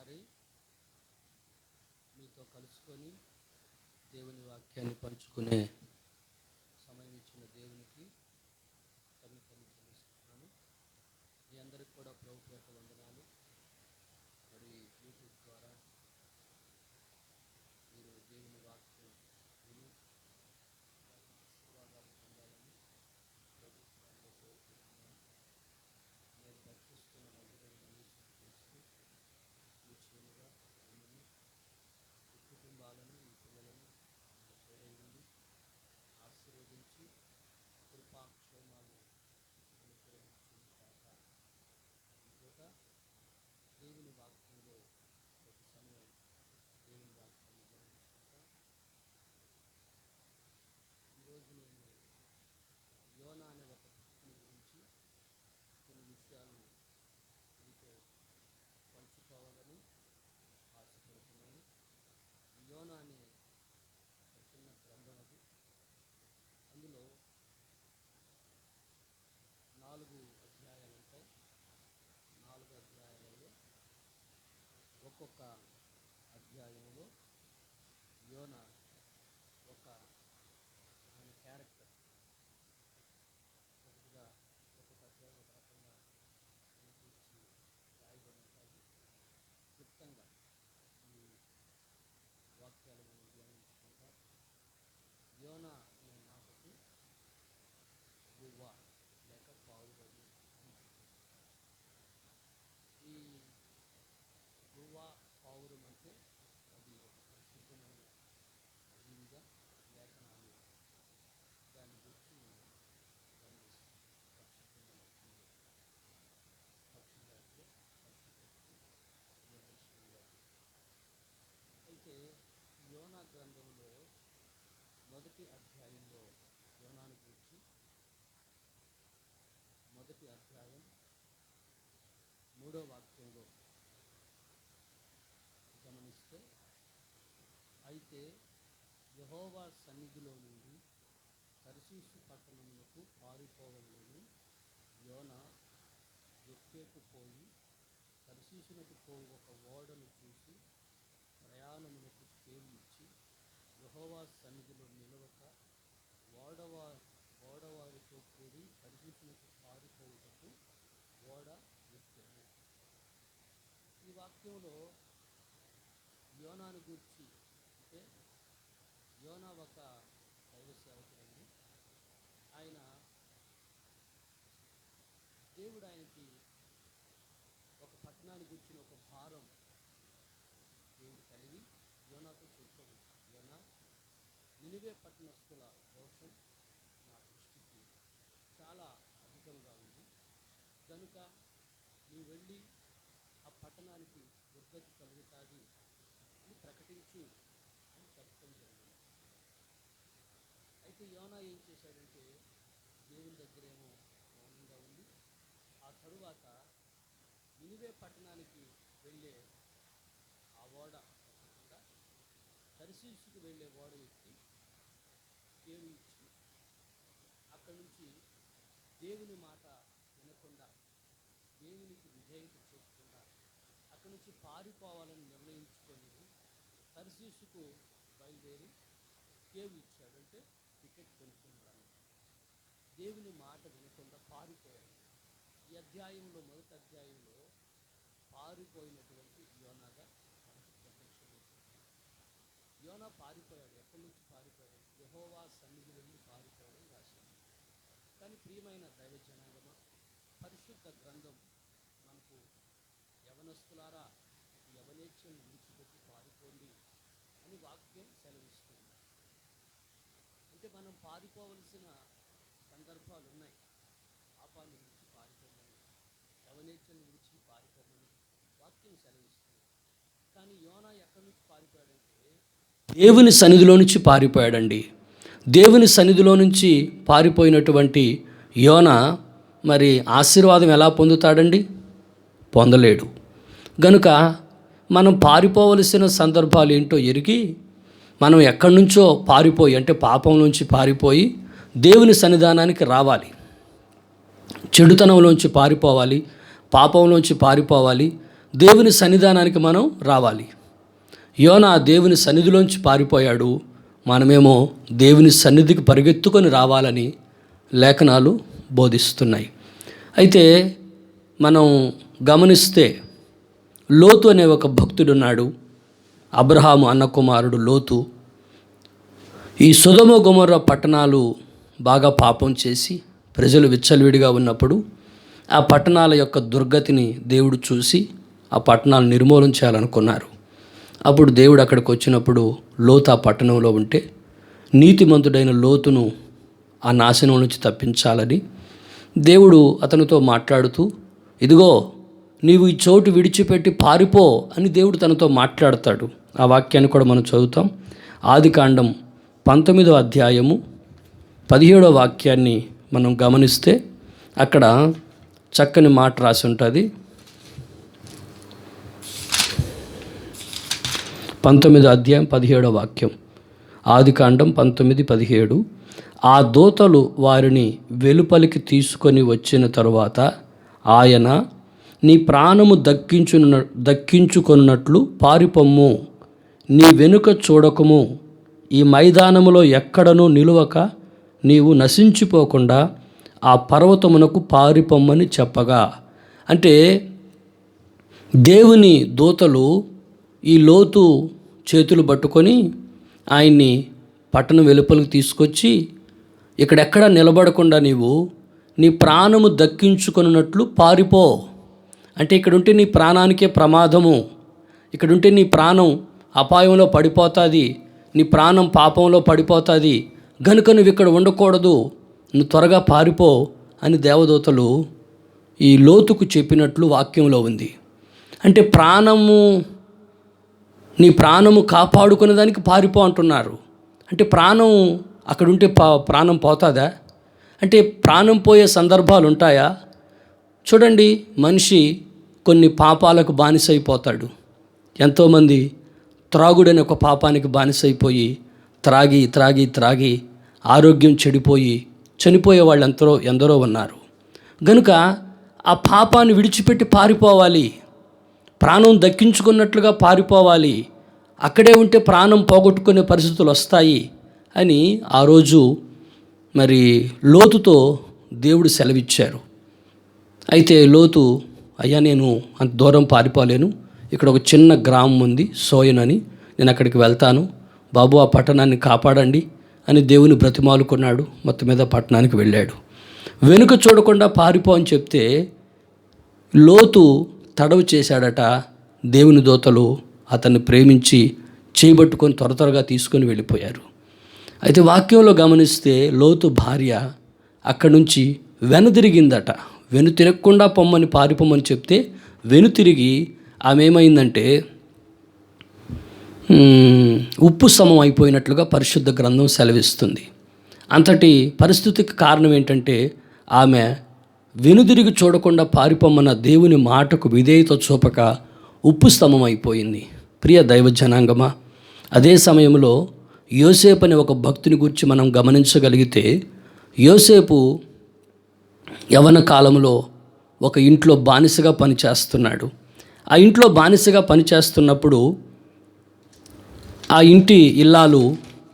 మరొకసారి మీతో కలుసుకొని దేవుని వాక్యాన్ని పంచుకునే సమయం ఇచ్చిన దేవునికి చెల్లిస్తున్నాను. మీ అందరికి కూడా ప్రభు పేరిట వందనాలు. మరి యూట్యూబ్ ద్వారా మీరు దేవుని వాక్యం విని ఆశీర్వాదాలు పొందాలని ప్రభుత్వాన్ని కోరుకుంటున్నాను. నేను దర్శిస్తున్న మందిరాన్ని చూస్తూ నిశ్చయముగా మిమ్మల్ని, మీ కుటుంబాలను, మీ పిల్లలను తోడైంది ఆశీర్వదించి కృపాక్షేమాలు అనుగ్రహించుగాక. ఇంకొక దేవుని వాక్యంలో ప్రతి సమయం దేవుని వాక్యాన్ని ధ్యానించుకుంటా. ఈరోజు నేను యోనా అనే ఒక వ్యక్తిని గురించి కొన్ని విషయాలు మీతో పంచుకోవాలని ఆశపడుతున్నాను. యోనా అనే ఒక చిన్న గ్రంథం అది. అందులో 4 అధ్యాయాలు ఉంటాయి. 4 అధ్యాయాలలో ఒక్కొక్క అధ్యాయంలో యోనా ఒక ఆయన క్యారెక్టర్ ఒకటిగా ఒక్కొక్క అధ్యాయం ఒక రకంగా గురించి రాయబడి ఉంటాయి. క్లుప్తంగా ఈ వాక్యాలు మనం ధ్యానించుకుంటాం. యోనా అనే మాటకు గువ్వ లేక పావురము అంటారు. ఈ గువ్వ పావురం అంటే అది ఒక పరిశుద్ధమైన జీవిగా లేఖనాలు దాని గురించి మనం గమనిస్తాం. పరిశుద్ధమైన జీవి పక్షిగా అంటే పరిశుద్ధతకు నిర్దేశంగా. అయితే యోనా గ్రంథంలో మొదటి అధ్యాయంలో యోనాను గురించి మొదటి అధ్యాయం 3వ వాక్యంలో గమనిస్తే, అయితే యెహోవా సన్నిధిలో నుండి తర్షీషు పట్టణమునకు పారిపోవలెనని యోనా యొప్పేకు పోయి తర్షీషునకు పోవు ఒక ఓడను చూసి ప్రయాణమునకు పేరు ఇచ్చి యెహోవా సన్నిధిలో నిలవక ఓడవారితో కూడి తర్షీషునకు పారిపోవుటకు ఓడ ఎక్కాడు. ఈ వాక్యంలో యోనాను గురించి అంటే యోనా ఒక దైవ సేవకుడండి. ఆయన దేవుడు ఆయనకి ఒక పట్టణాన్ని గురించిన ఒక భారం దేవుడు కలిగి యోనాతో చెప్తాడు, యోనా, నినివే పట్టణస్థుల దోషం నా దృష్టికి చాలా అధికంగా ఉంది కనుక నీవు వెళ్ళి ఆ పట్టణానికి దుర్గతి కలుగుతుంది అని ప్రకటించు అని చెప్పడం జరిగింది. అయితే యోనా ఏం చేశాడంటే దేవుని దగ్గరేమో మౌనంగా ఉంది. ఆ తరువాత నినివే పట్టణానికి వెళ్ళే ఆ ఓడ ఎక్కకుండా తర్షీషుకు వెళ్ళే ఓడ ఎక్కి పేరు ఇచ్చి అక్కడి నుంచి దేవుని మాట వినకుండా దేవునికి విధేయత చేయకుండా అక్కడి నుంచి పారిపోవాలని నిర్ణయించుకొని తర్షీషుకు బయలుదేరి కేవు ఇచ్చాడు. అంటే టికెట్ కొనుక్కున్నాడు. దేవుని మాట వినకుండా పారిపోయాడు. ఈ అధ్యాయంలో మొదటి అధ్యాయంలో పారిపోయినటువంటి యోనాగా మనకు ప్రత్యక్షమవుతుంది. యోనా పారిపోయాడు. ఎక్కడి నుంచి పారిపోయాడు? యెహోవా సన్నిధి నుండి పారిపోవడం రాశాడు. కానీ ప్రియమైన దైవ జనాంగమా, పరిశుద్ధ గ్రంథం మనకు యవనస్తులారా యవనేచ్ఛను విడిచిపెట్టి పారిపోండి అని వాక్యం సెలవిస్తుంది. అంటే మనం పారిపోవలసిన సందర్భాలు ఉన్నాయి. పాపాన్ని విడిచి పారిపోమని, యవనేచ్ఛను విడిచి పారిపోమని వాక్యం సెలవిస్తుంది. కానీ యోనా ఎక్కడి నుంచి పారిపోయాడంటే దేవుని సన్నిధిలో నుంచి పారిపోయాడండి. దేవుని సన్నిధిలో నుంచి పారిపోయినటువంటి యోనా మరి ఆశీర్వాదం ఎలా పొందుతాడండి? పొందలేడు. గనుక మనం పారిపోవలసిన సందర్భాలు ఏంటో ఎరిగి మనం ఎక్కడి నుంచో పారిపోయి అంటే పాపం నుంచి పారిపోయి దేవుని సన్నిధానానికి రావాలి. చెడుతనంలోంచి పారిపోవాలి, పాపంలోంచి పారిపోవాలి, దేవుని సన్నిధానానికి మనం రావాలి. యోనా దేవుని సన్నిధిలోంచి పారిపోయాడు. మనమేమో దేవుని సన్నిధికి పరిగెత్తుకొని రావాలని లేఖనాలు బోధిస్తున్నాయి. అయితే మనం గమనిస్తే లోతు అనే ఒక భక్తుడున్నాడు. అబ్రహాము అన్న కుమారుడు లోతు. ఈ సొదొమ గొమొర్రా పట్టణాలు బాగా పాపం చేసి ప్రజలు విచ్చలవిడిగా ఉన్నప్పుడు ఆ పట్టణాల యొక్క దుర్గతిని దేవుడు చూసి ఆ పట్టణాలను నిర్మూలన చేయాలనుకున్నారు. అప్పుడు దేవుడు అక్కడికి వచ్చినప్పుడు లోతు ఆ పట్టణంలో ఉంటే నీతిమంతుడైన లోతును ఆ నాశనం నుంచి తప్పించాలని దేవుడు అతనితో మాట్లాడుతూ, ఇదిగో నీవు ఈ చోటు విడిచిపెట్టి పారిపో అని దేవుడు తనతో మాట్లాడతాడు. ఆ వాక్యాన్ని కూడా మనం చదువుతాం. ఆదికాండం 19వ అధ్యాయము 17వ వాక్యాన్ని మనం గమనిస్తే అక్కడ చక్కని మాట రాసి ఉంటుంది. 19వ అధ్యాయం 17వ వాక్యం. ఆదికాండం 19:17. ఆ దూతలు వారిని వెలుపలికి తీసుకొని వచ్చిన తరువాత ఆయన, నీ ప్రాణము దక్కించుకొనున్నట్లు పారిపొమ్ము, నీ వెనుక చూడకము, ఈ మైదానములో ఎక్కడనూ నిలువక నీవు నశించిపోకుండా ఆ పర్వతమునకు పారిపొమ్మని చెప్పగా, అంటే దేవుని దూతలు ఈ లోతు చేతులు పట్టుకొని ఆయన్ని పట్టణం వెలుపలికి తీసుకొచ్చి, ఇక్కడెక్కడ నిలబడకుండా నీవు నీ ప్రాణము దక్కించుకున్నట్లు పారిపో. అంటే ఇక్కడుంటే నీ ప్రాణానికే ప్రమాదము, ఇక్కడుంటే నీ ప్రాణం అపాయంలో పడిపోతుంది, నీ ప్రాణం పాపంలో పడిపోతుంది, గనుక నువ్వు ఇక్కడ ఉండకూడదు, నువ్వు త్వరగా పారిపో అని దేవదూతలు ఈ లోతుకు చెప్పినట్లు వాక్యంలో ఉంది. అంటే నీ ప్రాణము కాపాడుకునే దానికి పారిపో అంటున్నారు. అంటే ప్రాణం అక్కడుంటే ప్రాణం పోతుందా? అంటే ప్రాణం పోయే సందర్భాలు ఉంటాయా? చూడండి, మనిషి కొన్ని పాపాలకు బానిసైపోతాడు. ఎంతోమంది త్రాగుడనే ఒక పాపానికి బానిసైపోయి త్రాగి ఆరోగ్యం చెడిపోయి చనిపోయే వాళ్ళు ఎందరో ఉన్నారు. గనుక ఆ పాపాన్ని విడిచిపెట్టి పారిపోవాలి, ప్రాణం దక్కించుకున్నట్లుగా పారిపోవాలి. అక్కడే ఉంటే ప్రాణం పోగొట్టుకునే పరిస్థితులు వస్తాయి అని ఆ రోజు మరి లోతుతో దేవుడు సెలవిచ్చారు. అయితే లోతు, అయ్యా నేను అంత దూరం పారిపోలేను, ఇక్కడ ఒక చిన్న గ్రామం ఉంది సోయన్ అని, నేను అక్కడికి వెళ్తాను, బాబు ఆ పట్టణాన్ని కాపాడండి అని దేవుని బ్రతిమాలుకున్నాడు. మొత్తం మీద పట్టణానికి వెళ్ళాడు. వెనుక చూడకుండా పారిపో అని చెప్తే లోతు తడవు చేశాడట. దేవుని దూతలు అతన్ని ప్రేమించి చేయబట్టుకొని త్వరగా తీసుకొని వెళ్ళిపోయారు. అయితే వాక్యంలో గమనిస్తే లోతు భార్య అక్కడి నుంచి వెనుతిరిగిందట. వెనుతిరగకుండా పొమ్మని పారిపోమని చెప్తే వెనుతిరిగి ఆమె ఏమైందంటే ఉప్పు సమం అయిపోయినట్లుగా పరిశుద్ధ గ్రంథం సెలవిస్తుంది. అంతటి పరిస్థితికి కారణం ఏంటంటే ఆమె వెనుదిరిగి చూడకుండా పారిపోమన్న దేవుని మాటకు విధేయత చూపక ఉప్పు స్తంభం అయిపోయింది. ప్రియ దైవ జనాంగమా, అదే సమయంలో యోసేపు అనే ఒక భక్తుని గురించి మనం గమనించగలిగితే, యోసేపు యవన కాలంలో ఒక ఇంట్లో బానిసగా పనిచేస్తున్నాడు. ఆ ఇంట్లో బానిసగా పనిచేస్తున్నప్పుడు ఆ ఇంటి ఇల్లాలు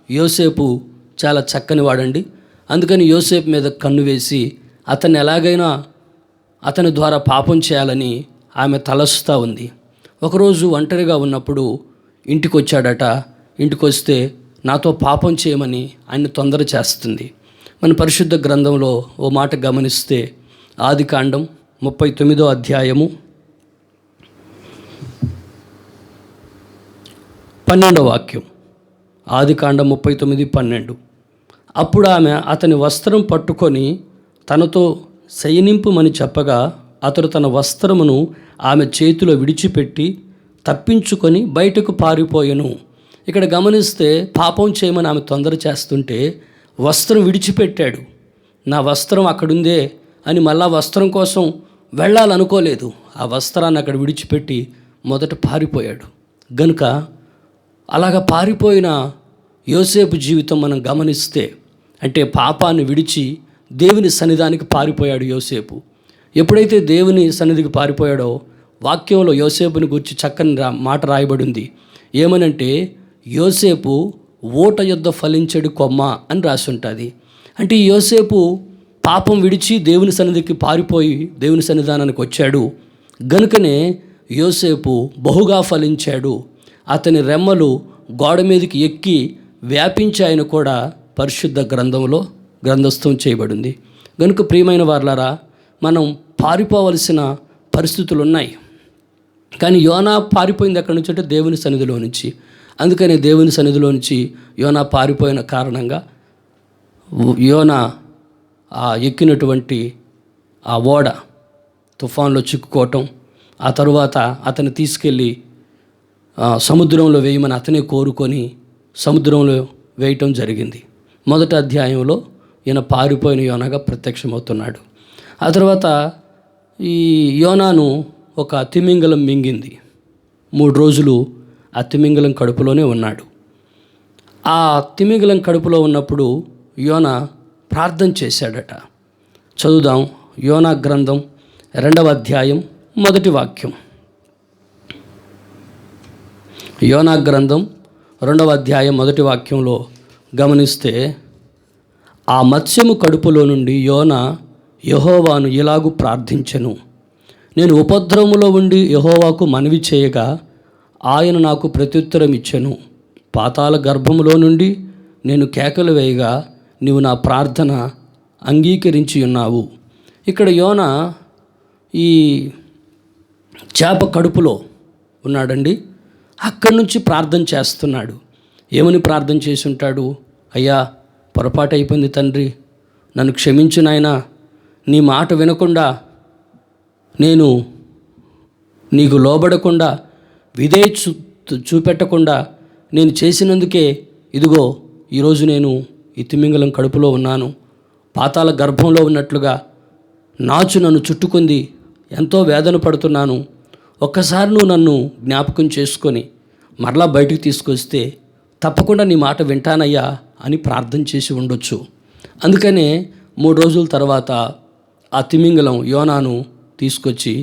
యోసేపు చాలా చక్కని వాడండి. అందుకని యోసేపు మీద కన్ను వేసి అతన్ని ఎలాగైనా అతని ద్వారా పాపం చేయాలని ఆమె తలస్తూ ఉంది. ఒకరోజు ఒంటరిగా ఉన్నప్పుడు ఇంటికి వచ్చాడట. ఇంటికి వస్తే నాతో పాపం చేయమని ఆయన్ని తొందర చేస్తుంది. మన పరిశుద్ధ గ్రంథంలో ఓ మాట గమనిస్తే ఆదికాండం 39వ అధ్యాయము 12వ వాక్యం. ఆదికాండం 39:12. అప్పుడు ఆమె అతని వస్త్రం పట్టుకొని తనతో శయనింపుమని చెప్పగా అతడు తన వస్త్రమును ఆమె చేతిలో విడిచిపెట్టి తప్పించుకొని బయటకు పారిపోయెను. ఇక్కడ గమనిస్తే పాపం చేయమని ఆమె తొందర చేస్తుంటే వస్త్రం విడిచిపెట్టాడు. నా వస్త్రం అక్కడుందే అని మళ్ళా వస్త్రం కోసం వెళ్ళాలనుకోలేదు. ఆ వస్త్రాన్ని అక్కడ విడిచిపెట్టి మొదట పారిపోయాడు. గనుక అలాగ పారిపోయిన యోసేపు జీవితం మనం గమనిస్తే, అంటే పాపాన్ని విడిచి దేవుని సన్నిధానికి పారిపోయాడు యోసేపు. ఎప్పుడైతే దేవుని సన్నిధికి పారిపోయాడో వాక్యంలో యోసేపుని గురించి చక్కని మాట రాయబడింది. ఏమనంటే, యోసేపు ఊట యొద్ద ఫలించడు కొమ్మ అని రాసి ఉంటుంది. అంటే ఈ యోసేపు పాపం విడిచి దేవుని సన్నిధికి పారిపోయి దేవుని సన్నిధానానికి వచ్చాడు గనుకనే యోసేపు బహుగా ఫలించాడు. అతని రెమ్మలు గోడ మీదకి ఎక్కి వ్యాపించాయని కూడా పరిశుద్ధ గ్రంథంలో గ్రంథస్థం చేయబడింది. గనుక ప్రియమైన వారలారా, మనం పారిపోవలసిన పరిస్థితులు ఉన్నాయి. కానీ యోనా పారిపోయింది ఎక్కడి నుంచి అంటే దేవుని సన్నిధిలో నుంచి. అందుకని దేవుని సన్నిధిలో నుంచి యోనా పారిపోయిన కారణంగా యోనా ఎక్కినటువంటి ఆ ఓడ తుఫాన్లో చిక్కుకోవటం, ఆ తరువాత అతను తీసుకెళ్ళి సముద్రంలో వేయమని అతనే కోరుకొని సముద్రంలో వేయటం జరిగింది. మొదటి అధ్యాయంలో ఈయన పారిపోయిన యోనాగా ప్రత్యక్షమవుతున్నాడు. ఆ తర్వాత ఈ యోనాను ఒక తిమింగలం మింగింది. 3 రోజులు ఆ తిమింగలం కడుపులోనే ఉన్నాడు. ఆ తిమింగలం కడుపులో ఉన్నప్పుడు యోనా ప్రార్థన చేశాడట. చదువుదాం. యోనా గ్రంథం 2వ అధ్యాయం 1వ వాక్యం. యోనా గ్రంథం 2వ అధ్యాయం 1వ వాక్యంలో గమనిస్తే, ఆ మత్స్యము కడుపులో నుండి యోనా యెహోవాను ఇలాగు ప్రార్థించెను. నేను ఉపద్రవములో ఉండి యెహోవాకు మనవి చేయగా ఆయన నాకు ప్రత్యుత్తరం ఇచ్చెను. పాతాళ గర్భములో నుండి నేను కేకలు వేయగా నీవు నా ప్రార్థన అంగీకరించి ఉన్నావు. ఇక్కడ యోనా ఈ చేప కడుపులో ఉన్నాడండి. అక్కడి నుంచి ప్రార్థన చేస్తున్నాడు. ఏమని ప్రార్థన చేసి ఉంటాడు? అయ్యా, పొరపాటు అయిపోయింది తండ్రి, నన్ను క్షమించు నాయనా. నీ మాట వినకుండా, నేను నీకు లోబడకుండా, చూపెట్టకుండా నేను చేసినందుకే ఇదిగో ఈరోజు నేను ఈ తిమింగలం కడుపులో ఉన్నాను. పాతాళ గర్భంలో ఉన్నట్లుగా నాచు నన్ను చుట్టుకుంది. ఎంతో వేదన పడుతున్నాను. ఒక్కసారి నువ్వు నన్ను జ్ఞాపకం చేసుకొని మరలా బయటికి తీసుకొస్తే తప్పకుండా నీ మాట వింటానయ్యా అని ప్రార్థన చేసి ఉండొచ్చు. అందుకనే 3 రోజుల తర్వాత ఆ తిమింగలం యోనాను తీసుకొచ్చి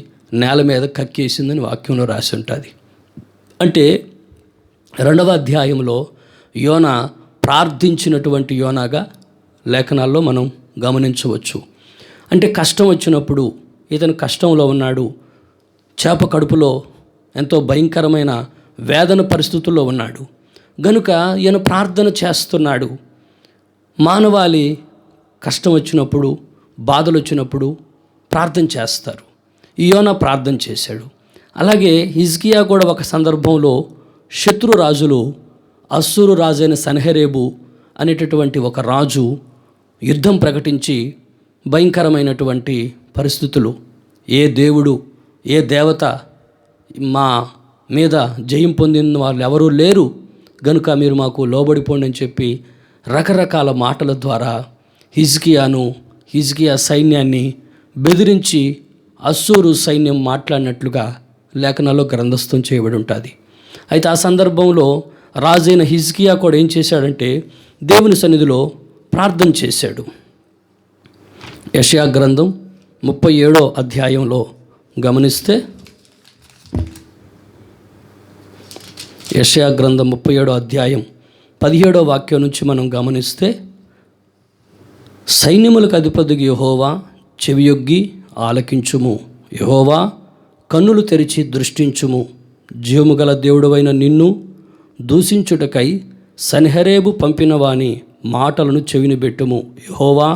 నేల మీద కక్కేసిందని వాక్యంలో రాసి ఉంటుంది. అంటే 2వ అధ్యాయంలో యోనా ప్రార్థించినటువంటి యోనాగా లేఖనాల్లో మనం గమనించవచ్చు. అంటే కష్టం వచ్చినప్పుడు ఇతను కష్టంలో ఉన్నాడు. చేప కడుపులో ఎంతో భయంకరమైన వేదన పరిస్థితుల్లో ఉన్నాడు. గనుక ఈయన ప్రార్థన చేస్తున్నాడు. మానవాళి కష్టం వచ్చినప్పుడు, బాధలు వచ్చినప్పుడు ప్రార్థన చేస్తారు. ఈ యోనా ప్రార్థన చేశాడు. అలాగే హిజ్కియా కూడా ఒక సందర్భంలో శత్రు రాజులు, అస్సూరు రాజైన సన్హెరేబు అనేటటువంటి ఒక రాజు యుద్ధం ప్రకటించి భయంకరమైనటువంటి పరిస్థితులు, ఏ దేవుడు, ఏ దేవత మా మీద జయం పొందిన వాళ్ళు ఎవరూ లేరు, గనుక మీరు మాకు లోబడిపోండి అని చెప్పి రకరకాల మాటల ద్వారా హిజ్కియా సైన్యాన్ని బెదిరించి అస్సూరు సైన్యం మాట్లాడినట్లుగా లేఖనాల్లో గ్రంథస్థం చేయబడి ఉంటుంది. అయితే ఆ సందర్భంలో రాజైన హిజ్కియా కూడా ఏం చేశాడంటే దేవుని సన్నిధిలో ప్రార్థన చేశాడు. యెషయా గ్రంథం 37వ అధ్యాయంలో గమనిస్తే, యెషయా గ్రంథం 37వ అధ్యాయం 17వ వాక్యం నుంచి మనం గమనిస్తే, సైన్యములకు అధిపతికి యెహోవా చెవియొగ్గి ఆలకించుము, యెహోవా కన్నులు తెరిచి దృష్టించుము, జీవము గల దేవుడవైన నిన్ను దూషించుటకై సన్హెరేబు పంపిన వాని మాటలను చెవినిబెట్టుము. యెహోవా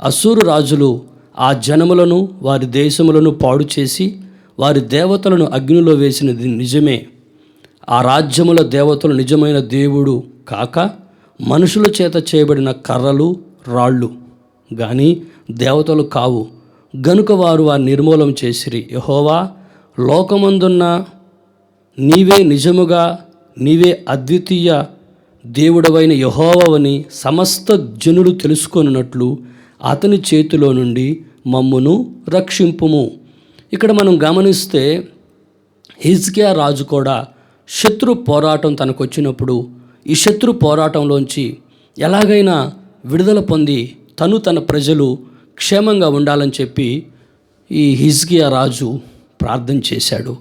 అస్సూరు రాజులు ఆ జనములను వారి దేశములను పాడు చేసి వారి దేవతలను అగ్నిలో వేసినది నిజమే. ఆ రాజ్యముల దేవతలు నిజమైన దేవుడు కాక మనుషుల చేత చేయబడిన కర్రలు రాళ్ళు కానీ దేవతలు కావు. గనుక వారు నిర్మూలం చేసిరి. యెహోవా, లోకమందున్న నీవే నిజముగా, నీవే అద్వితీయ దేవుడవైన యెహోవావని సమస్త జనులు తెలుసుకొనున్నట్లు అతని చేతిలో నుండి మమ్మును రక్షింపుము. ఇక్కడ మనం గమనిస్తే హిజ్కియా రాజు కూడా శత్రు పోరాటం తనకు వచ్చినప్పుడు ఈ శత్రు పోరాటంలోంచి ఎలాగైనా విడుదల పొంది తన ప్రజలు క్షేమంగా ఉండాలని చెప్పి ఈ హిజ్కియా రాజు ప్రార్థన చేశాడు.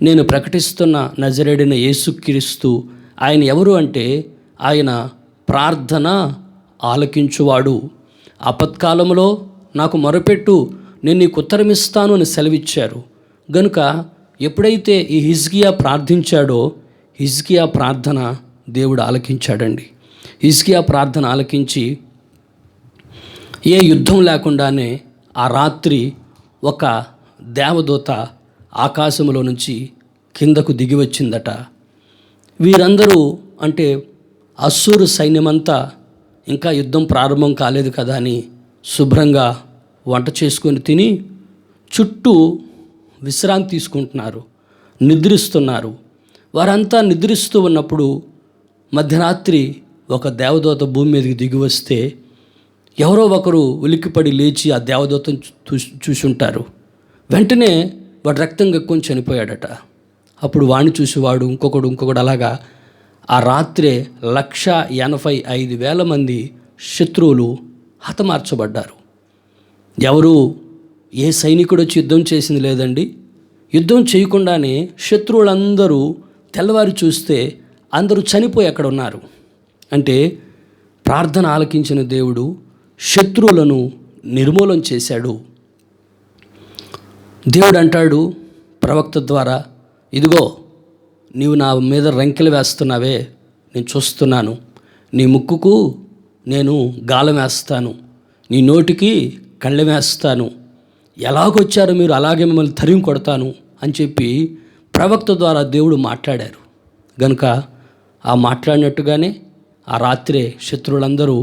నేను ప్రకటిస్తున్న నజరేయుడైన యేసుక్రీస్తు ఆయన ఎవరు అంటే ఆయన ప్రార్థన ఆలకించువాడు. ఆపత్కాలంలో నాకు మొరపెట్టు, నేను నీకు ఉత్తరమిస్తాను అని సెలవిచ్చారు. గనుక ఎప్పుడైతే ఈ హిజ్కియా ప్రార్థించాడో హిజ్కియా ప్రార్థన దేవుడు ఆలకించాడండి. హిజ్కియా ప్రార్థన ఆలకించి ఏ యుద్ధం లేకుండానే ఆ రాత్రి ఒక దేవదూత ఆకాశంలో నుంచి కిందకు దిగి వచ్చిందట. వీరందరూ అంటే అస్సూరు సైన్యమంతా ఇంకా యుద్ధం ప్రారంభం కాలేదు కదా అని శుభ్రంగా వంట చేసుకొని తిని చుట్టూ విశ్రాంతి తీసుకుంటున్నారు, నిద్రిస్తున్నారు. వారంతా నిద్రిస్తూ ఉన్నప్పుడు మధ్యరాత్రి ఒక దేవదూత భూమి మీదకి దిగి వస్తే ఎవరో ఒకరు ఉలిక్కిపడి లేచి ఆ దేవదూతను చూసుంటారు. వెంటనే వాడు రక్తం కక్కుని చనిపోయాడట. అప్పుడు వాడిని చూసి వాడు ఇంకొకడు అలాగా ఆ రాత్రే 185,000 మంది శత్రువులు హతమార్చబడ్డారు. ఎవరు ఏ సైనికుడు వచ్చి యుద్ధం చేసింది లేదండి. యుద్ధం చేయకుండానే శత్రువులందరూ తెల్లవారి చూస్తే అందరూ చనిపోయి అక్కడ ఉన్నారు. అంటే ప్రార్థన ఆలకించిన దేవుడు శత్రువులను నిర్మూలన చేశాడు. దేవుడు అంటాడు ప్రవక్త ద్వారా, ఇదిగో నీవు నా మీద రంకెలు వేస్తున్నావే, నేను చూస్తున్నాను. నీ ముక్కుకు నేను గాలం వేస్తాను, నీ నోటికి కళ్ళెం వేస్తాను, ఎలాగొచ్చారో మీరు అలాగే మిమ్మల్ని తరిమి కొడతాను అని చెప్పి ప్రవక్త ద్వారా దేవుడు మాట్లాడారు. గనుక ఆ మాట్లాడినట్టుగానే ఆ రాత్రే శత్రువులందరూ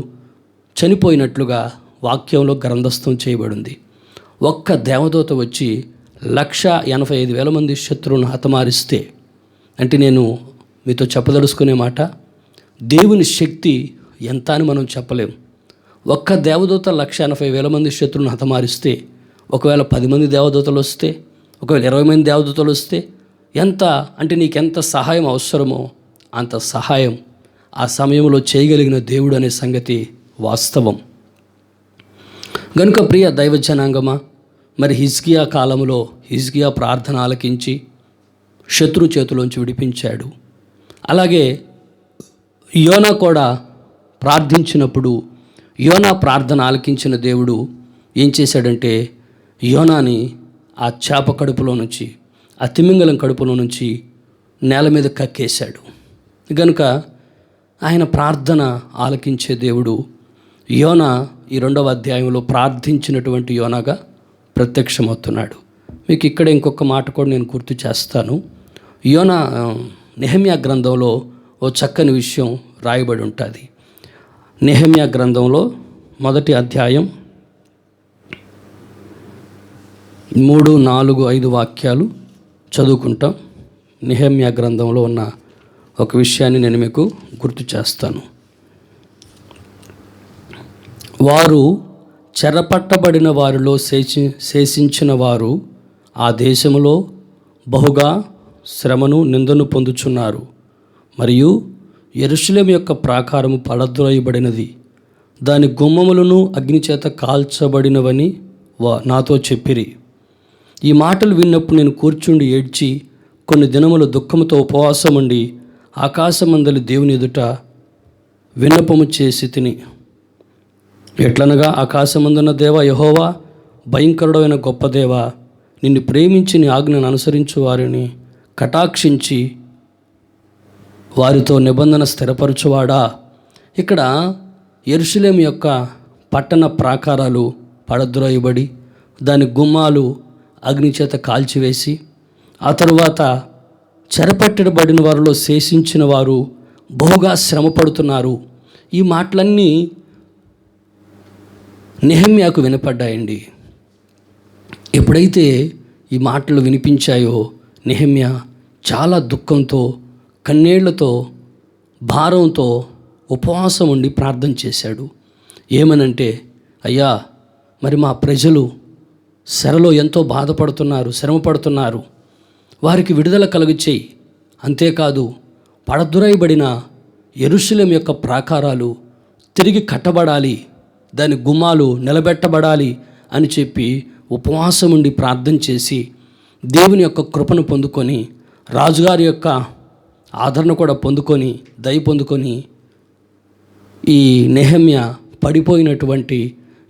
చనిపోయినట్లుగా వాక్యంలో గ్రంథస్థం చేయబడింది. ఒక్క దేవదూత వచ్చి 185,000 మంది శత్రువులను హతమారిస్తే, అంటే నేను మీతో చెప్పదలుచుకునే మాట, దేవుని శక్తి ఎంత అని మనం చెప్పలేం. ఒక్క దేవదూత 180,000 మంది శత్రువులను హతమారిస్తే, ఒకవేళ 10 మంది దేవదూతలు వస్తే, ఒకవేళ 20 మంది దేవదూతలు వస్తే ఎంత అంటే నీకెంత సహాయం అవసరమో అంత సహాయం ఆ సమయంలో చేయగలిగిన దేవుడు అనే సంగతి వాస్తవం. గనుక ప్రియ దైవ జనాంగమా, మరి హిజ్కియా కాలంలో హిజ్కియా ప్రార్థన ఆలకించి శత్రు చేతిలోంచి విడిపించాడు. అలాగే యోనా కూడా ప్రార్థించినప్పుడు యోనా ప్రార్థన ఆలకించిన దేవుడు ఏం చేశాడంటే యోనాని ఆ చేప కడుపులో నుంచి, ఆ తిమింగలం కడుపులో నుంచి నేల మీద కక్కేశాడు. గనుక ఆయన ప్రార్థన ఆలకించే దేవుడు. యోనా ఈ 2వ అధ్యాయంలో ప్రార్థించినటువంటి యోనాగా ప్రత్యక్షమవుతున్నాడు. మీకు ఇక్కడ ఇంకొక మాట కూడా నేను గుర్తు చేస్తాను. యోనా నెహెమ్యా గ్రంథంలో ఓ చక్కని విషయం రాయబడి ఉంటుంది. నెహెమ్యా గ్రంథంలో 1వ అధ్యాయం 3, 4, 5 వాక్యాలు చదువుకుంటాం. నెహెమ్యా గ్రంథంలో ఉన్న ఒక విషయాన్ని నేను మీకు గుర్తు చేస్తాను. వారు చెరపట్టబడిన వారిలో శేషించిన వారు ఆ దేశంలో బహుగా శ్రమను నిందను పొందుచున్నారు. మరియు యెరూషలేము యొక్క ప్రాకారము పడద్రోయబడినది, దాని గుమ్మములను అగ్నిచేత కాల్చబడినవని నాతో చెప్పిరి. ఈ మాటలు విన్నప్పుడు నేను కూర్చుండి ఏడ్చి కొన్ని దినములు దుఃఖముతో ఉపవాసం ఉండి ఆకాశమందలి దేవుని ఎదుట విన్నపము చేసి తిని. ఎట్లనగా, ఆకాశమందున్న దేవా యెహోవా, భయంకరుడైన గొప్ప దేవా, నిన్ను ప్రేమించి నీ ఆజ్ఞను అనుసరించు వారిని కటాక్షించి వారితో నిబంధన స్థిరపరచువాడా. ఇక్కడ యెరూషలేము యొక్క పట్టణ ప్రాకారాలు పడద్రోయబడి దాని గుమ్మాలు అగ్నిచేత కాల్చివేసి, ఆ తరువాత చెరపట్టబడిన వారిలో శేషించిన వారు బహుగా శ్రమ పడుతున్నారు. ఈ మాటలన్నీ నెహెమ్యాకు వినపడ్డాయండి. ఎప్పుడైతే ఈ మాటలు వినిపించాయో నెహెమ్యా చాలా దుఃఖంతో, కన్నీళ్లతో, భారంతో ఉపవాసం ఉండి ప్రార్థన చేశాడు. ఏమనంటే, అయ్యా, మరి మా ప్రజలు శరలో ఎంతో బాధపడుతున్నారు, శ్రమ పడుతున్నారు, వారికి విడుదల కలుగచేయి. అంతేకాదు, పడద్రోయబడిన యెరూషలేము యొక్క ప్రాకారాలు తిరిగి కట్టబడాలి, దాని గుమ్మాలు నిలబెట్టబడాలి అని చెప్పి ఉపవాసం ఉండి ప్రార్థన చేసి దేవుని యొక్క కృపను పొందుకొని, రాజుగారి యొక్క ఆదరణ కూడా పొందుకొని, దయ పొందుకొని, ఈ నెహెమ్యా పడిపోయినటువంటి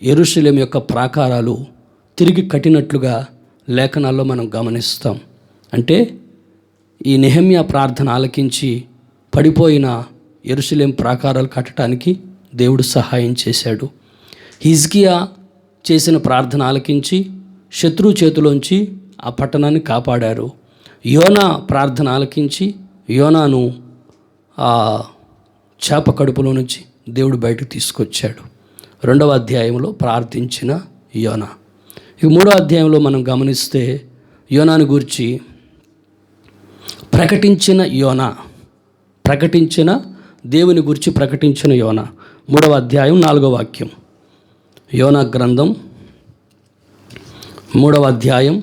యెరూషలేము యొక్క ప్రాకారాలు తిరిగి కట్టినట్లుగా లేఖనాల్లో మనం గమనిస్తాం. అంటే ఈ నెహెమ్యా ప్రార్థన ఆలకించి పడిపోయిన యెరూషలేము ప్రాకారాలు కట్టడానికి దేవుడు సహాయం చేశాడు. హిజ్కియా చేసిన ప్రార్థన ఆలకించి శత్రువు చేతిలోంచి ఆ పట్టణాన్ని కాపాడారు. యోనా ప్రార్థన ఆలకించి యోనాను ఆ చేప కడుపులో నుంచి దేవుడు బయటకు తీసుకొచ్చాడు. 2వ అధ్యాయంలో ప్రార్థించిన యోనా. ఈ 3వ అధ్యాయంలో మనం గమనిస్తే యోనాను గూర్చి ప్రకటించిన యోనా, దేవుని గురించి ప్రకటించిన యోనా. 3వ అధ్యాయం 4వ వాక్యం. యోనా గ్రంథం 3వ అధ్యాయం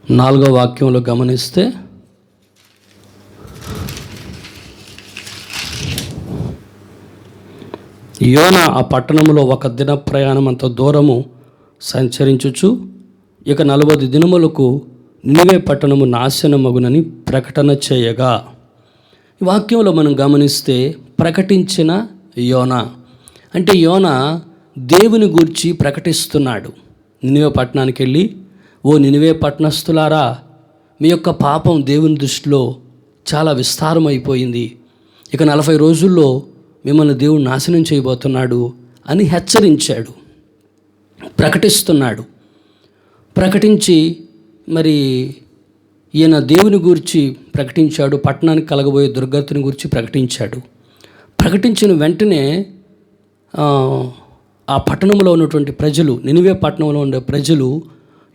4వ వాక్యంలో గమనిస్తే, యోనా ఆ పట్టణంలో 1 దిన ప్రయాణం అంత దూరము సంచరించుచు ఇక 40 దినములకు నినివే పట్టణము నాశనమగునని ప్రకటన చేయగా. ఈ వాక్యంలో మనం గమనిస్తే ప్రకటించిన యోనా అంటే యోనా దేవుని గూర్చి ప్రకటిస్తున్నాడు. నినివే పట్టణానికి వెళ్ళి, ఓ నినివే పట్టణస్థులారా, మీ యొక్క పాపం దేవుని దృష్టిలో చాలా విస్తారమైపోయింది, ఇక 40 రోజుల్లో మిమ్మల్ని దేవుడు నాశనం చేయబోతున్నాడు అని హెచ్చరించాడు. ప్రకటిస్తున్నాడు. ప్రకటించి మరి ఈయన దేవుని గురించి ప్రకటించాడు, పట్టణానికి కలగబోయే దుర్గతిని గురించి ప్రకటించాడు. ప్రకటించిన వెంటనే ఆ పట్టణంలో ఉన్నటువంటి ప్రజలు, నినివే పట్టణంలో ఉండే ప్రజలు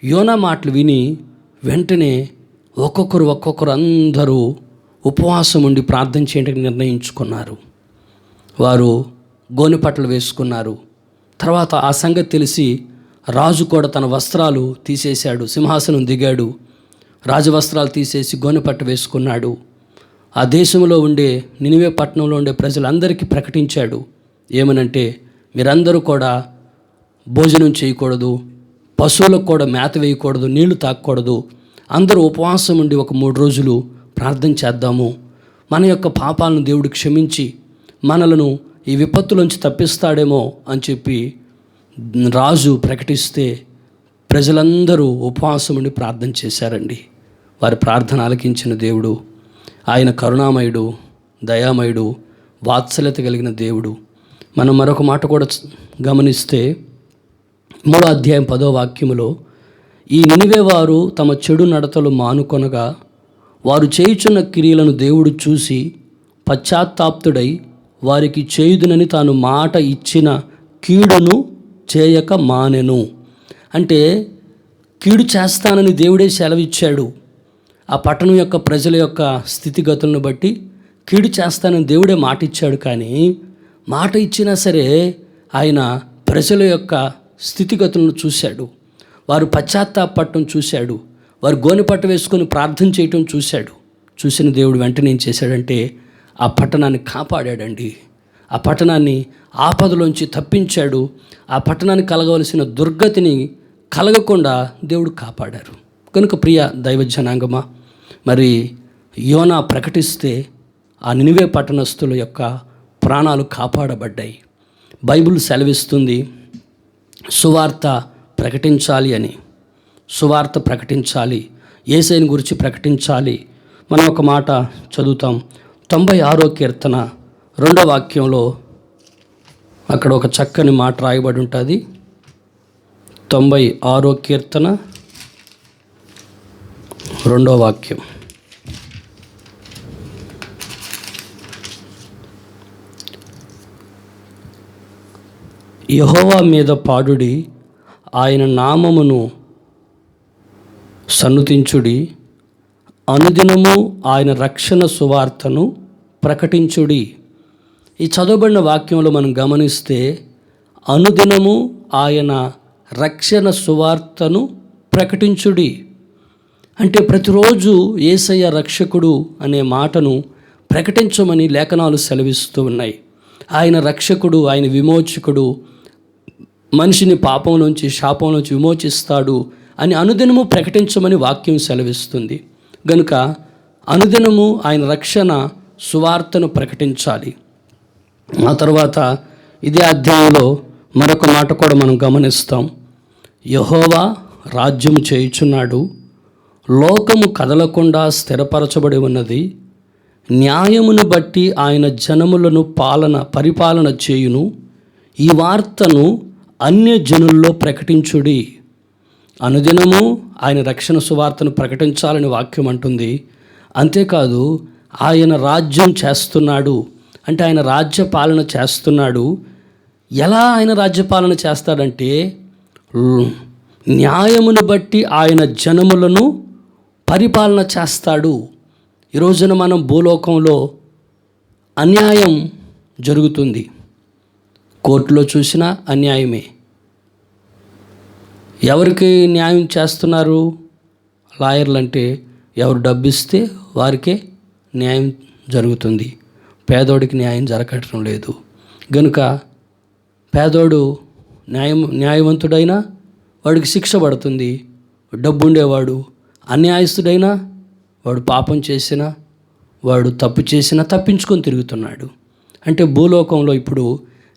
యోనా మాటలు విని వెంటనే ఒక్కొక్కరు అందరూ ఉపవాసం ఉండి ప్రార్థన చేయడానికి నిర్ణయించుకున్నారు. వారు గోనెపట్టలు వేసుకున్నారు. తర్వాత ఆ సంగతి తెలిసి రాజు కూడా తన వస్త్రాలు తీసేశాడు, సింహాసనం దిగాడు, రాజవస్త్రాలు తీసేసి గోనెపట్ట వేసుకున్నాడు. ఆ దేశంలో ఉండే నినివే పట్టణంలో ఉండే ప్రజలందరికీ ప్రకటించాడు. ఏమనంటే, మీరందరూ కూడా భోజనం చేయకూడదు, పశువులకు కూడా మేత వేయకూడదు, నీళ్లు తాగకూడదు, అందరూ ఉపవాసం ఉండి ఒక 3 రోజులు ప్రార్థన చేద్దాము, మన యొక్క పాపాలను దేవుడు క్షమించి మనలను ఈ విపత్తులోంచి తప్పిస్తాడేమో అని చెప్పి రాజు ప్రకటిస్తే ప్రజలందరూ ఉపవాసం ఉండి ప్రార్థన చేశారండి. వారి ప్రార్థన ఆలకించిన దేవుడు ఆయన కరుణామయుడు, దయామయుడు, వాత్సల్యత కలిగిన దేవుడు. మనం మరొక మాట కూడా గమనిస్తే 3వ అధ్యాయం 10వ వాక్యములో, ఈ నినివే వారు తమ చెడు నడతలు మానుకొనగా వారు చేయుచున్న క్రియలను దేవుడు చూసి పశ్చాత్తాప్తుడై వారికి చేయుదునని తాను మాట ఇచ్చిన కీడును చేయక మానెను. అంటే కీడు చేస్తానని దేవుడే సెలవిచ్చాడు. ఆ పట్టణం యొక్క ప్రజల యొక్క స్థితిగతులను బట్టి కీడు చేస్తానని దేవుడే మాట ఇచ్చాడు. కానీ మాట ఇచ్చినా సరే ఆయన ప్రజల యొక్క స్థితిగతులను చూశాడు. వారు పశ్చాత్తాపడటం చూశాడు. వారు గోనెపట్ట వేసుకొని ప్రార్థన చేయటం చూశాడు. చూసిన దేవుడు వెంటనే ఏం చేశాడంటే ఆ పట్టణాన్ని కాపాడాడండి. ఆ పట్టణాన్ని ఆపదలోంచి తప్పించాడు. ఆ పట్టణానికి కలగవలసిన దుర్గతిని కలగకుండా దేవుడు కాపాడారు. కనుక ప్రియ దైవ జనాంగమా, మరి యోనా ప్రకటిస్తే ఆ నినివే పట్టణస్థుల యొక్క ప్రాణాలు కాపాడబడ్డాయి. బైబిల్ సెలవిస్తుంది సువార్త ప్రకటించాలి అని. సువార్త ప్రకటించాలి, యేసయ్యను గురించి ప్రకటించాలి. మనం ఒక మాట చదువుతాం. 96వ కీర్తన 2వ వాక్యంలో అక్కడ ఒక చక్కని మాట రాయబడి ఉంటుంది. 96వ కీర్తన 2వ వాక్యం. యెహోవా మీద పాడుడి, ఆయన నామమును సన్నుతించుడి, అనుదినము ఆయన రక్షణ సువార్తను ప్రకటించుడి. ఈ చదవబడిన వాక్యంలో మనం గమనిస్తే అనుదినము ఆయన రక్షణ సువార్తను ప్రకటించుడి అంటే ప్రతిరోజు యేసయ్య రక్షకుడు అనే మాటను ప్రకటించమని లేఖనాలు సెలవిస్తూ ఉన్నాయి. ఆయన రక్షకుడు, ఆయన విమోచకుడు, మనిషిని పాపం నుంచి శాపం నుంచి విమోచిస్తాడు అని అనుదినము ప్రకటించమని వాక్యం సెలవిస్తుంది. గనుక అనుదినము ఆయన రక్షణ సువార్తను ప్రకటించాలి. ఆ తర్వాత ఇదే అధ్యాయంలో మరొక మాట కూడా మనం గమనిస్తాం. యెహోవా రాజ్యము చేయుచున్నాడు, లోకము కదలకుండా స్థిరపరచబడి ఉన్నది. న్యాయమును బట్టి ఆయన జనములను పరిపాలన చేయును. ఈ వార్తను అన్యజనుల్లో ప్రకటించుడి. అనుదినము ఆయన రక్షణ సువార్తను ప్రకటించాలని వాక్యం అంటుంది. అంతేకాదు, ఆయన రాజ్యం చేస్తున్నాడు అంటే ఆయన రాజ్య పాలన చేస్తున్నాడు. ఎలా ఆయన రాజ్యపాలన చేస్తాడంటే, న్యాయమును బట్టి ఆయన జనములను పరిపాలన చేస్తాడు. ఈ రోజున మనం భూలోకంలో అన్యాయం జరుగుతుంది. కోర్టులో చూసినా అన్యాయమే. ఎవరికి న్యాయం చేస్తున్నారు? లాయర్లు అంటే ఎవరు డబ్బిస్తే వారికే న్యాయం జరుగుతుంది. పేదోడికి న్యాయం జరగటం లేదు. గనుక పేదోడు న్యాయవంతుడైనా వాడికి శిక్ష పడుతుంది. డబ్బు ఉండేవాడు అన్యాయస్తుడైనా వాడు పాపం చేసినా, వాడు తప్పు చేసినా తప్పించుకొని తిరుగుతున్నాడు. అంటే భూలోకంలో ఇప్పుడు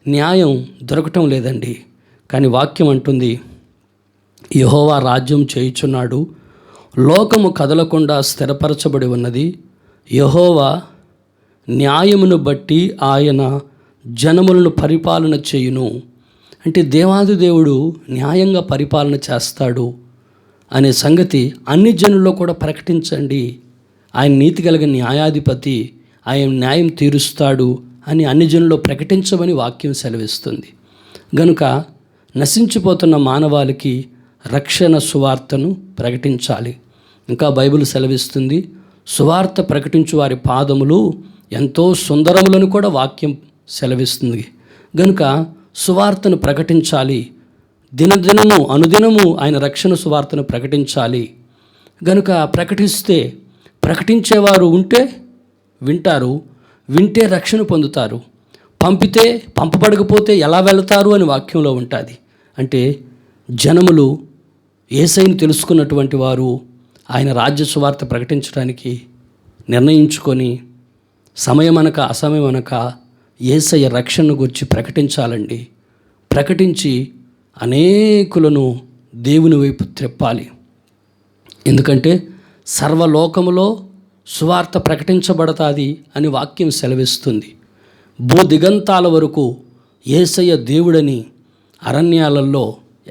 న్యాయం దొరకటం లేదండి. కానీ వాక్యం అంటుంది, యెహోవా రాజ్యం చేయుచున్నాడు, లోకము కదలకుండా స్థిరపరచబడి ఉన్నది. యెహోవా న్యాయమును బట్టి ఆయన జనములను పరిపాలన చేయును. అంటే దేవాది దేవుడు న్యాయంగా పరిపాలన చేస్తాడు అనే సంగతి అన్ని జనుల్లో కూడా ప్రకటించండి. ఆయన నీతి కలిగిన న్యాయాధిపతి, ఆయన న్యాయం తీరుస్తాడు అని అన్ని జనుల్లో ప్రకటించమని వాక్యం సెలవిస్తుంది. గనుక నశించిపోతున్న మానవాళికి రక్షణ సువార్తను ప్రకటించాలి. ఇంకా బైబిల్ సెలవిస్తుంది, సువార్త ప్రకటించు వారి పాదములు ఎంతో సుందరములను కూడా వాక్యం సెలవిస్తుంది. గనుక సువార్తను ప్రకటించాలి. దినదినము అనుదినము ఆయన రక్షణ సువార్తను ప్రకటించాలి. గనుక ప్రకటించేవారు ఉంటే వింటారు, వింటే రక్షణ పొందుతారు. పంపబడకపోతే ఎలా వెళతారు అని వాక్యంలో ఉంటుంది. అంటే జనములు యేసయ్యను తెలుసుకున్నటువంటి వారు ఆయన రాజ్య సువార్త ప్రకటించడానికి నిర్ణయించుకొని సమయమనక అసమయమనక యేసయ్య రక్షణను గురించి ప్రకటించాలండి. ప్రకటించి అనేకులను దేవుని వైపు త్రెప్పాలి. ఎందుకంటే సర్వలోకములో సువార్త ప్రకటించబడతాది అని వాక్యం సెలవిస్తుంది. భూదిగంతాల వరకు యేసయ్య దేవుడని అరణ్యాలలో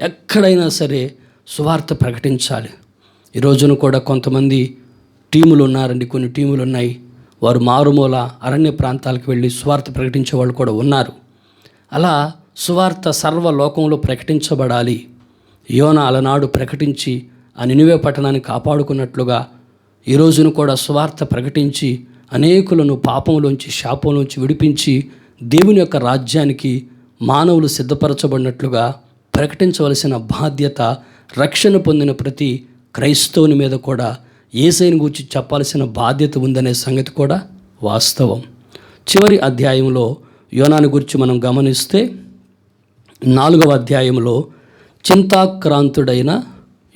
ఎక్కడైనా సరే సువార్త ప్రకటించాలి. ఈ రోజున కూడా కొంతమంది టీములు ఉన్నారండి, కొన్ని టీములు ఉన్నాయి. వారు మారుమూల అరణ్య ప్రాంతాలకు వెళ్ళి సువార్త ప్రకటించే వాళ్ళు కూడా ఉన్నారు. అలా సువార్త సర్వలోకంలో ప్రకటించబడాలి. యోనా అలనాడు ప్రకటించి ఆ నినివే పట్టణాన్ని కాపాడుకున్నట్లుగా ఈ రోజున కూడా సువార్త ప్రకటించి అనేకులను పాపంలోంచి శాపంలోంచి విడిపించి దేవుని యొక్క రాజ్యానికి మానవులు సిద్ధపరచబడినట్లుగా ప్రకటించవలసిన బాధ్యత రక్షణ పొందిన ప్రతి క్రైస్తవుని మీద కూడా యేసయ్యను గూర్చి చెప్పాల్సిన బాధ్యత ఉందనే సంగతి కూడా వాస్తవం. చివరి అధ్యాయంలో యోనాను గురించి మనం గమనిస్తే 4వ అధ్యాయంలో చింతాక్రాంతుడైన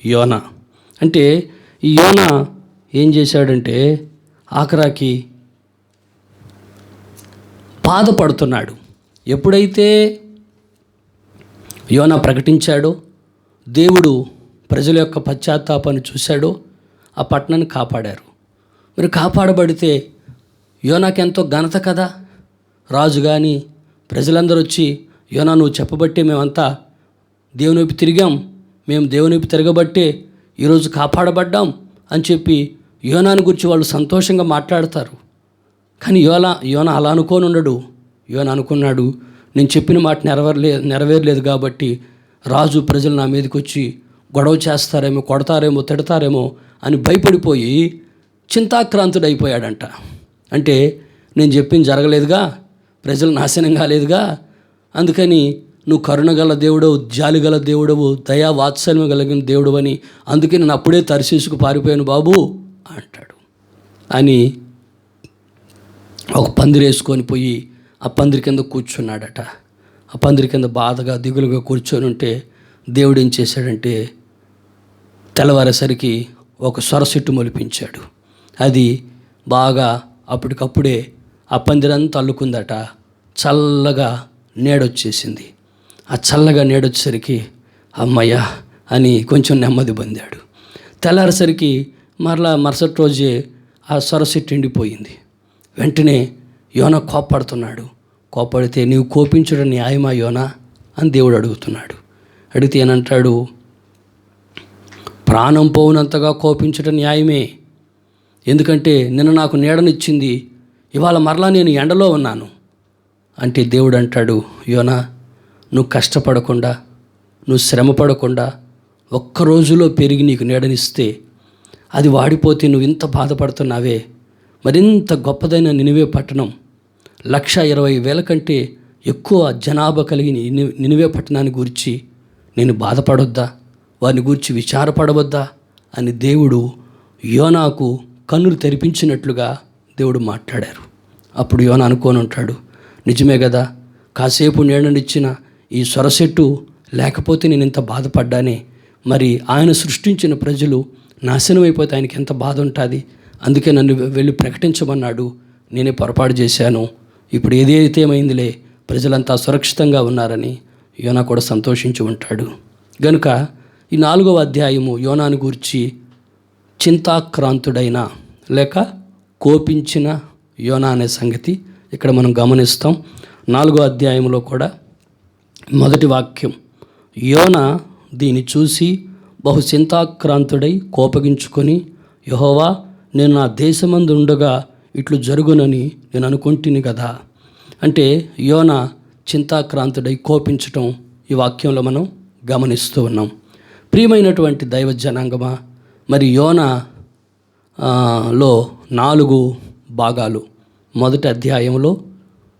యోనా. అంటే ఈ యోనా ఏం చేశాడంటే ఆఖరాకి బాధపడుతున్నాడు. ఎప్పుడైతే యోనా ప్రకటించాడో, దేవుడు ప్రజల యొక్క పశ్చాత్తాపాన్ని చూశాడో ఆ పట్టణాన్ని కాపాడారు. మరి కాపాడబడితే యోనాకి ఎంతో ఘనత కదా. రాజు కానీ ప్రజలందరూ వచ్చి, యోనా నువ్వు చెప్పబట్టే మేమంతా దేవుని వైపు తిరిగాం, మేము దేవుని వైపు తిరగబట్టే ఈరోజు కాపాడబడ్డాం అని చెప్పి యోనాని గురించి వాళ్ళు సంతోషంగా మాట్లాడతారు. కానీ యోనా అలా అనుకోని ఉండడు. యోనా అనుకున్నాడు, నేను చెప్పిన మాట నెరవేరలేదు కాబట్టి రాజు ప్రజలు నా మీదకి వచ్చి గొడవ చేస్తారేమో, కొడతారేమో, తిడతారేమో అని భయపడిపోయి చింతాక్రాంతుడైపోయాడంట. అంటే నేను చెప్పింది జరగలేదుగా, ప్రజలు నాశనం కాలేదుగా, అందుకని నువ్వు కరుణగల దేవుడవు, జాలిగల దేవుడవు, దయా వాత్సల్యం కలిగిన దేవుడు అని అందుకే నేను అప్పుడే తర్శీసుకు పారిపోయాను బాబు అంటాడు. అని ఒక పందిరి వేసుకొని పోయి ఆ పందిరి కింద కూర్చున్నాడట. ఆ పందిరి కింద బాధగా దిగులుగా కూర్చొని ఉంటే దేవుడు ఏం చేశాడంటే తెల్లవారేసరికి ఒక సొరచెట్టు మొలిపించాడు. అది బాగా అప్పటికప్పుడే ఆ పందిరంతా అల్లుకుందట. చల్లగా నీడొచ్చేసింది. ఆ చల్లగా నీడొచ్చేసరికి అమ్మయ్య అని కొంచెం నెమ్మది పొందాడు. తెల్లారేసరికి మరుసటి రోజే ఆ సొరచెట్టు ఎండిపోయింది. వెంటనే యోనా కోప్పడుతున్నాడు. కోప్పడితే నీవు కోపించడం న్యాయమా యోనా అని దేవుడు అడుగుతున్నాడు. అడిగితే ఏనంటాడు, ప్రాణం పోవునంతగా కోపించడం న్యాయమే. ఎందుకంటే నిన్న నాకు నీడనిచ్చింది, ఇవాళ మరలా నేను ఎండలో ఉన్నాను అంటే దేవుడు అంటాడు, యోనా నువ్వు కష్టపడకుండా, నువ్వు శ్రమ పడకుండా ఒక్క రోజులో పెరిగి నీకు నీడనిస్తే అది వాడిపోతే నువ్వు ఇంత బాధపడుతున్నావే. మరింత గొప్పదైన నినివే పట్టణం 1,20,000 కంటే ఎక్కువ జనాభా కలిగిన నినివే పట్టణాన్ని గురించి నేను బాధపడొద్దా, వారిని గురించి విచారపడవద్దా అని దేవుడు యోనాకు కన్నులు తెరిపించినట్లుగా దేవుడు మాట్లాడారు. అప్పుడు యోనా అనుకోని ఉంటాడు, నిజమే కదా, కాసేపు నీడనిచ్చిన ఈ సొరచెట్టు లేకపోతే నేను ఇంత బాధపడ్డానే. మరి ఆయన సృష్టించిన ప్రజలు నాశనం అయిపోతే ఆయనకి ఎంత బాధ ఉంటుంది. అందుకే నన్ను వెళ్ళి ప్రకటించమన్నాడు. నేనే పొరపాటు చేశాను. ఇప్పుడు ఏదైతే ఏమైందిలే, ప్రజలంతా సురక్షితంగా ఉన్నారని యోనా కూడా సంతోషించి ఉంటాడు. గనుక ఈ 4వ అధ్యాయము యోనాను గూర్చి చింతాక్రాంతుడైన లేక కోపించిన యోనా అనే సంగతి ఇక్కడ మనం గమనిస్తాం. 4వ అధ్యాయంలో కూడా మొదటి వాక్యం, యోనా దీన్ని చూసి బహు చింతాక్రాంతుడై కోపగించుకొని, యెహోవా నేను నా దేశమందు ఉండగా ఇట్లు జరుగునని నేను అనుకుంటుని కదా. అంటే యోనా చింతాక్రాంతుడై కోపించటం ఈ వాక్యంలో మనం గమనిస్తూ ఉన్నాం. ప్రియమైనటువంటి దైవ జనాంగమా, మరి యోనా లో 4 భాగాలు. మొదటి అధ్యాయంలో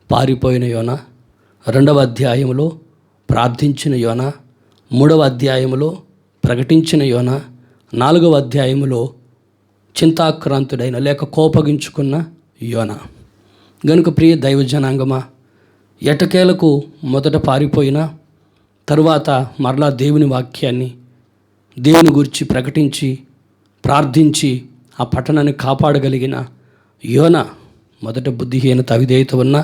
పారిపోయిన యోనా, 2వ అధ్యాయంలో ప్రార్థించిన యోనా, 3వ అధ్యాయంలో ప్రకటించిన యోనా, 4వ అధ్యాయంలో చింతాక్రాంతుడైన లేక కోపగించుకున్న యోనా. గనుక ప్రియ దైవ జనాంగమా, ఎటకేలకు మొదట పారిపోయిన తరువాత మరలా దేవుని వాక్యాన్ని దేవుని గురించి ప్రకటించి ప్రార్థించి ఆ పట్టణాన్ని కాపాడగలిగిన యోనా మొదట బుద్ధిహీనత అవిధేయత ఉన్న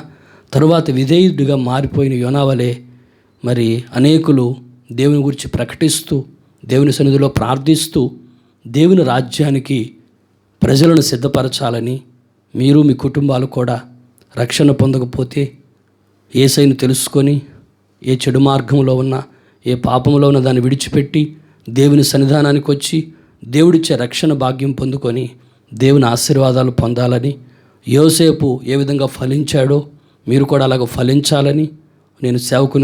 తరువాత విధేయుడిగా మారిపోయిన యోనా వలె మరి అనేకులు దేవుని గురించి ప్రకటిస్తూ దేవుని సన్నిధిలో ప్రార్థిస్తూ దేవుని రాజ్యానికి ప్రజలను సిద్ధపరచాలని, మీరు మీ కుటుంబాలు కూడా రక్షణ పొందకపోతే యేసయ్యను తెలుసుకొని ఏ చెడు మార్గంలో ఉన్న ఏ పాపంలో ఉన్న దాన్ని విడిచిపెట్టి దేవుని సన్నిధానానికి వచ్చి దేవుడిచ్చే రక్షణ భాగ్యం పొందుకొని దేవుని ఆశీర్వాదాలు పొందాలని, యోసేపు ఏ విధంగా ఫలించాడో మీరు కూడా అలాగ ఫలించాలని నేను సేవకుని